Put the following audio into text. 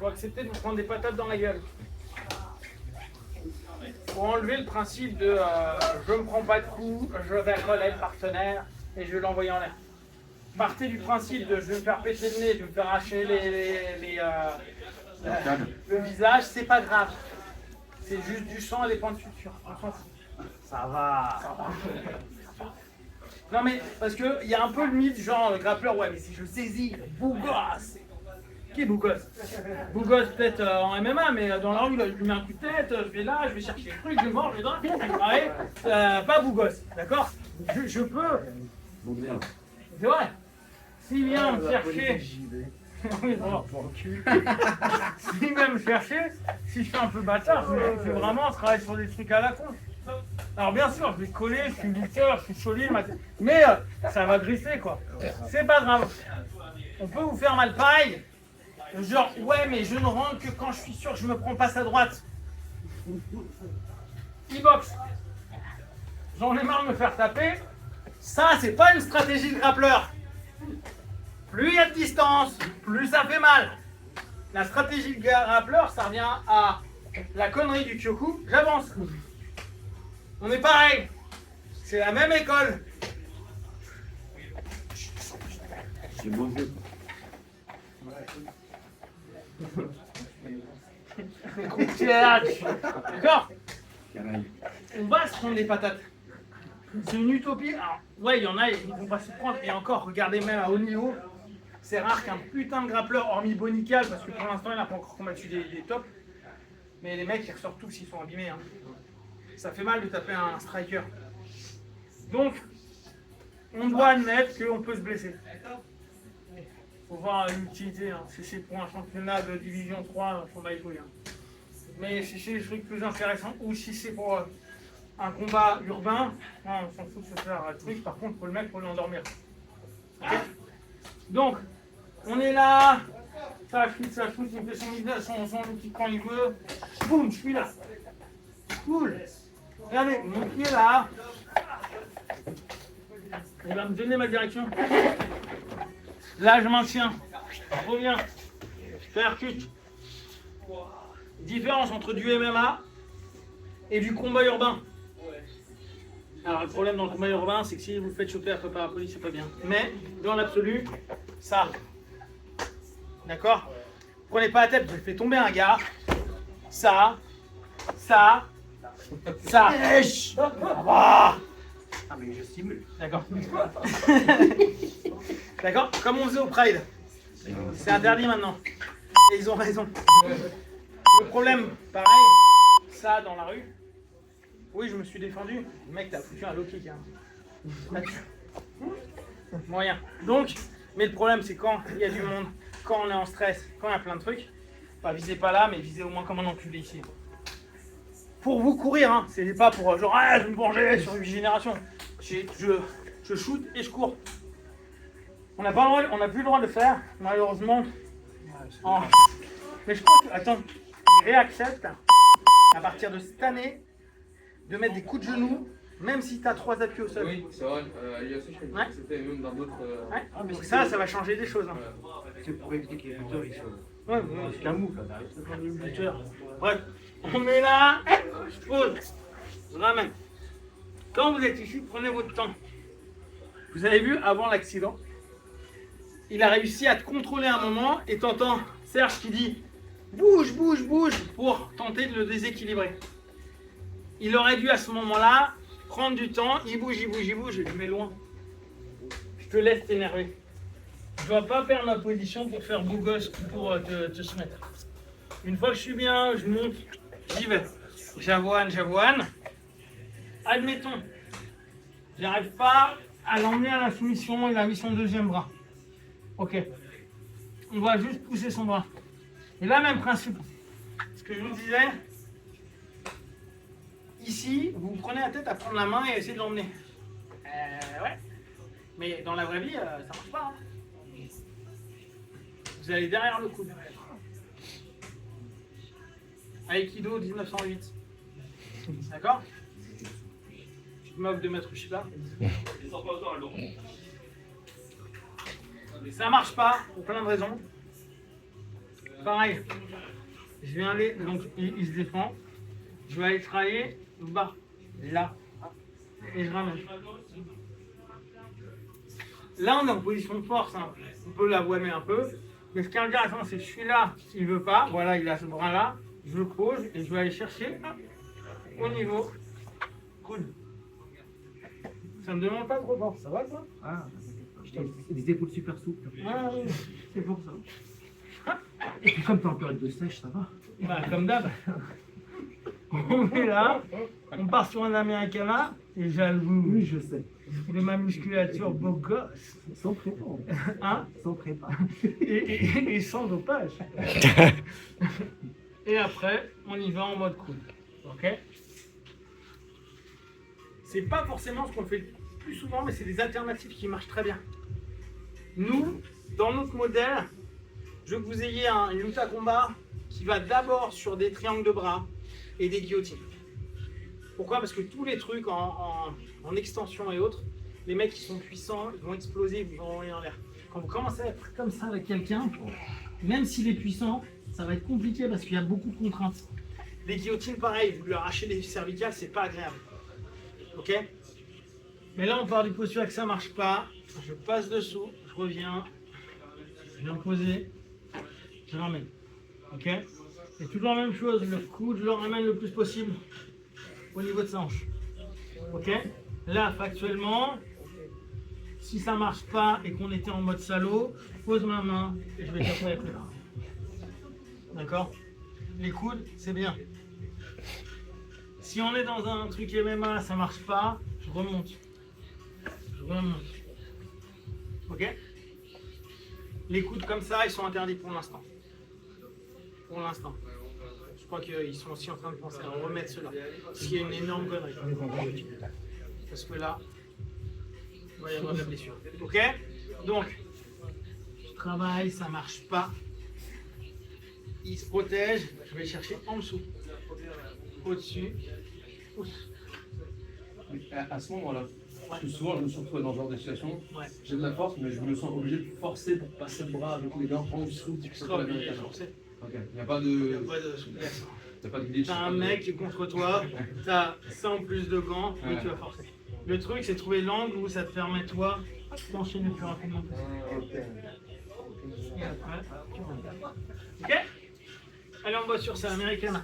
faut accepter de vous prendre des patates dans la gueule. Pour enlever le principe de je me prends pas de coups, je vais relève le partenaire et je vais l'envoyer en l'air. Partez du principe de je vais me faire péter le nez, je vais me faire arracher le visage, c'est pas grave. C'est juste du sang et des points de suture. Ça va. Non mais, parce qu'il y a un peu le mythe, genre le grappleur, ouais mais si je saisis, Bougos. Qui est Bougos? Bougos peut-être en MMA, mais dans la rue, là, je lui mets un coup de tête, je vais là, je vais chercher les trucs, je mange, je drape, pas Bougos, d'accord? Je peux. C'est vrai. S'il vient me chercher. Oui, bon. S'il vient me chercher, si je fais un peu bâtard, je vais vraiment travailler sur des trucs à la con. Alors bien sûr, je vais coller, je suis lutteur, je suis solide, mais ça va grisser quoi. C'est pas grave. On peut vous faire mal pareil. Genre, ouais, mais je ne rentre que quand je suis sûr que je me prends pas sa droite. E-box. J'en ai marre de me faire taper. Ça, c'est pas une stratégie de grappleur. Plus il y a de distance, plus ça fait mal. La stratégie de grappleur, ça revient à la connerie du Kyoku. J'avance. On est pareil. C'est la même école. C'est bon jeu. D'accord? On va se prendre des patates. C'est une utopie. Alors, ouais, il y en a, ils vont pas se prendre. Et encore, regardez même à haut niveau, c'est rare qu'un putain de grappleur, hormis Bonical, parce que pour l'instant, il n'a pas encore combattu des tops. Mais les mecs, ils ressortent tous, ils sont abîmés. Hein. Ça fait mal de taper un striker. Donc, on doit admettre qu'on peut se blesser. Faut voir l'utilité. Hein. Si c'est pour un championnat de division 3, on va y jouer. Hein. Mais si c'est des trucs plus intéressants, ou si c'est pour un combat urbain, on s'en fout de se faire un truc. Par contre, pour le mec, faut l'endormir. Okay. Donc, on est là. Ça shoot, il fait son outil quand il veut. Boum, je suis là. Cool. Regardez, mon pied là. Il va me donner ma direction. Là, je maintiens. Je reviens. Je percute. Différence entre du MMA et du combat urbain. Alors, le problème dans le combat urbain, c'est que si vous le faites choper après par la police, c'est pas bien. Mais, dans l'absolu, ça. D'accord? Prenez pas la tête, je fais tomber un gars. Ça. Ça. Ah, mais je simule. d'accord. D'accord? Comme on faisait au Pride. C'est interdit maintenant. Et ils ont raison. Le problème, pareil, ça dans la rue. Oui, je me suis défendu. Le mec, t'as foutu un low kick. Hein. Là-dessus. Moyen. Donc, mais le problème, c'est quand il y a du monde, quand on est en stress, quand il y a plein de trucs. Pas visez pas là, mais visez au moins comme un enculé ici. Pour vous courir, hein. C'est pas pour genre, ah, je vais me venger sur 8 générations. Je shoot et je cours. On n'a plus le droit de le faire, malheureusement. Oh. Mais je crois que, attends, ils réacceptent à partir de cette année de mettre des coups de genoux, même si tu as 3 appuis au sol. Oui, c'est vrai, ouais. C'était même dans d'autres. Ouais. Donc ça va changer des choses. Hein. C'est pour éviter que les lutteurs ils sont. Ouais, C'est un mou, là, derrière. le lutteur. Bref, on est là, je pose, je ramène. Quand vous êtes ici, prenez votre temps. Vous avez vu, avant l'accident, il a réussi à te contrôler un moment et t'entends Serge qui dit bouge, bouge, bouge pour tenter de le déséquilibrer. Il aurait dû à ce moment-là prendre du temps, il bouge, je le mets loin. Je te laisse t'énerver. Je ne dois pas perdre ma position pour faire beau gosse pour te soumettre. Une fois que je suis bien, je monte, j'y vais. J'avoine. Admettons, j'arrive pas à l'emmener à la soumission, il a mis son deuxième bras. Ok. On va juste pousser son bras. Et là, même principe. Ce que je vous disais, ici, vous prenez la tête à prendre la main et à essayer de l'emmener. Ouais. Mais dans la vraie vie, ça marche pas. Hein. Vous allez derrière le coude. Aikido 1908. D'accord? Tu te moques de maître Shiba. Ça marche pas pour plein de raisons. Pareil. Je vais aller, donc il se défend. Je vais aller travailler bas, là. Et je ramène. Là, on est en position de force. Hein. On peut l'avouer un peu. Mais ce qui est intéressant, c'est que celui-là, il ne veut pas. Voilà, il a ce bras-là. Je le pose et je vais aller chercher au niveau. Cool. Ça me demande pas trop fort. Ça va, ça? Ah, des épaules super souples. Ah oui, c'est pour ça. Et puis comme t'es en période de sèche, ça va. Bah, comme d'hab. On est là, on part sur un Americana, et j'avoue, Oui, je sais. de ma musculature beau gosse, Sans prépa. hein, Sans prépa. et sans dopage. Et après, on y va en mode cool. Ok? C'est pas forcément ce qu'on fait le plus souvent, mais c'est des alternatives qui marchent très bien. Nous, dans notre modèle, je veux que vous ayez une lutte à combat qui va d'abord sur des triangles de bras et des guillotines. Pourquoi? Parce que tous les trucs en extension et autres, les mecs qui sont puissants, ils vont exploser, ils vont envoyer en l'air. Quand vous commencez à être comme ça avec quelqu'un, même s'il est puissant, ça va être compliqué parce qu'il y a beaucoup de contraintes. Les guillotines, pareil, vous lui arrachez les cervicales, c'est pas agréable. Ok? Mais là, on part du postulat que ça marche pas. Je passe dessous, je reviens, je viens poser, je ramène. Ok? C'est toujours la même chose, le coude, je le ramène le plus possible au niveau de sa hanche. Ok? Là, factuellement, si ça marche pas et qu'on était en mode salaud, je pose ma main et je vais taper avec le bras. D'accord? Les coudes, c'est bien. Si on est dans un truc MMA, ça marche pas, je remonte. Je remonte. Ok? Les coudes comme ça, ils sont interdits pour l'instant. Pour l'instant. Je crois qu'ils sont aussi en train de penser à remettre cela. Ce qui est une énorme connerie. Parce que là, il va y avoir de la blessure. Ok? Donc, je travaille, ça marche pas. Il se protège, je vais chercher en dessous. Au-dessus. Pousse. À ce moment-là, parce que souvent je me suis retrouvé dans ce genre de situation, Ouais. j'ai de la force, mais je me sens obligé de forcer pour passer le bras avec les dents en dessous. Tu seras obligé de forcer. Ok, il n'y a pas Il n'y a de. pas de souplesse. T'as pas de glitch. T'as un mec qui est contre toi, t'as ça en plus de gants, mais tu vas forcer. Le truc, c'est de trouver l'angle où ça te permet, toi, d'enchaîner le plus rapidement possible. Et après, tu remontes. Ok? Allez, on bosse sur ça, Americana.